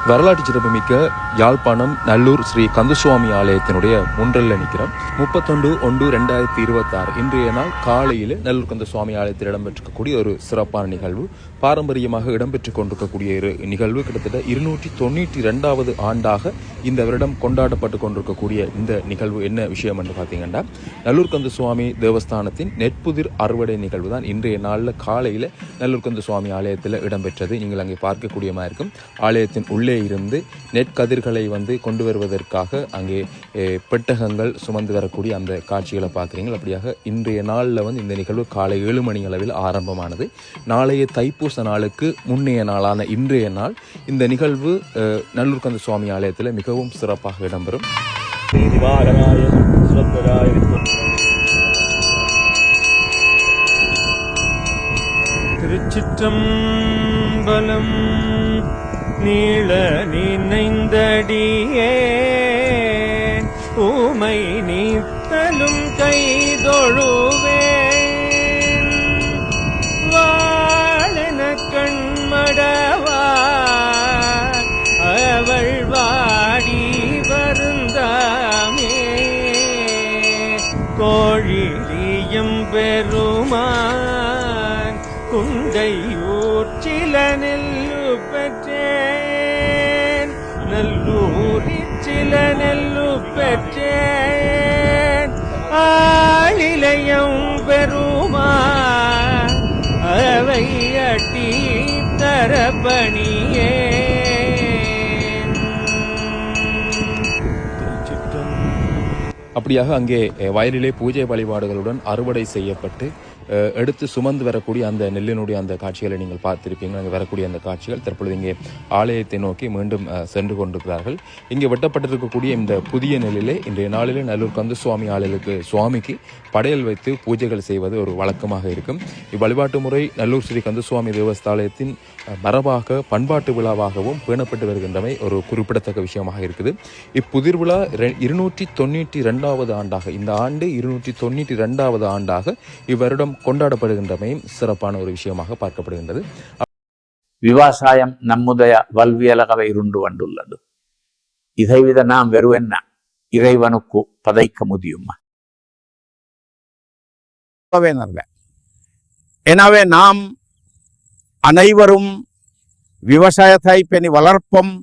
வரலாற்று சிறப்புமிக்க யாழ்ப்பாணம் நல்லூர் ஸ்ரீ கந்தசுவாமி ஆலயத்தினுடைய முன்றல்ல நிற்கிறோம். 31/1/2026 இன்றைய நாள் காலையில் நல்லூர் கந்தசுவாமி ஆலயத்தில் இடம்பெற்றிருக்கக்கூடிய ஒரு சிறப்பான நிகழ்வு. பாரம்பரியமாக இடம்பெற்றுக் கொண்டிருக்கக்கூடிய நிகழ்வு கிட்டத்தட்ட 292வது ஆண்டாக இந்த வருடம் கொண்டாடப்பட்டு கொண்டிருக்கக்கூடிய இந்த நிகழ்வு என்ன விஷயம் என்று பார்த்தீங்கன்னா, நல்லூர் கந்தசுவாமி தேவஸ்தானத்தின் நெற்புதிர் அறுவடை நிகழ்வு தான் இன்றைய நாளில் காலையில் நல்லூர் கந்தசுவாமி ஆலயத்தில் இடம்பெற்றது. நீங்கள் அங்கே பார்க்கக்கூடியமாக இருக்கும். ஆலயத்தின் உள்ளே இருந்து நெற்கதிர்களை கொண்டு வருவதற்காக அங்கே பெட்டகங்கள் சுமந்து வரக்கூடிய அந்த காட்சிகளை பார்க்குறீங்க. அப்படியாக இன்றைய நாளில் இந்த நிகழ்வு காலை 7 மணி அளவில் ஆரம்பமானது. நாளைய தைப்பூச நாளுக்கு முன்னைய நாளான இன்றைய நாள் இந்த நிகழ்வு நல்லூர் கந்தசுவாமி ஆலயத்தில் மிகவும் சிறப்பாக இடம்பெறும். திருச்சிற்றம்பலம் நீள நினைந்தடியே ஊமை நீத்தலும் கைதொழுவேன் வாழென கண்மடவார் அவள் வாடி வருந்தாமே கோழிலியம் பெருமான் குண்டையூர் சில நெல்லு பெற்றேன் நல்லூரில் சில நெல்லு பெற்றேன் ஆளிலையம் பெருமான் அவை அட்டி தரப்பணியே. அப்படியாக அங்கே வயலிலே பூஜை வழிபாடுகளுடன் அறுவடை செய்யப்பட்டு எடுத்து சுமந்து வரக்கூடிய அந்த நெல்லினுடைய அந்த காட்சிகளை நீங்கள் பார்த்திருப்பீங்க. அங்கே வரக்கூடிய அந்த காட்சிகள் தற்பொழுது இங்கே ஆலயத்தை நோக்கி மீண்டும் சென்று கொண்டிருக்கிறார்கள். இங்கே வெட்டப்பட்டிருக்கக்கூடிய இந்த புதிய நெல்லிலே இன்றைய நாளிலே நல்லூர் கந்தசுவாமி ஆலயத்துக்கு சுவாமிக்கு படையல் வைத்து பூஜைகள் செய்வது ஒரு வழக்கமாக இருக்கும். இவ்வழிபாட்டு முறை நல்லூர் ஸ்ரீ கந்தசுவாமி தேவஸ்தாலயத்தின் மரபாக பண்பாட்டு விழாவாகவும் பேணப்பட்டு வருகின்றமை ஒரு குறிப்பிடத்தக்க விஷயமாக இருக்குது. இப்புதிர் விழா 292வது ஆண்டாக, இந்த ஆண்டு 292வது ஆண்டாக இவ்வருடம் கொண்டாடப்படுகின்றமையும் சிறப்பான ஒரு விஷயமாக பார்க்கப்படுகின்றது. விவசாயம் நம்முடைய வல்வியலகவை இருண்டு வந்துள்ளது. இதைவிட நாம் வெறுவென்ன இறைவனுக்கு பதைக்க முடியுமா? எனவே நாம் அனைவரும் விவசாயத்தை பேணி வளர்ப்போம்.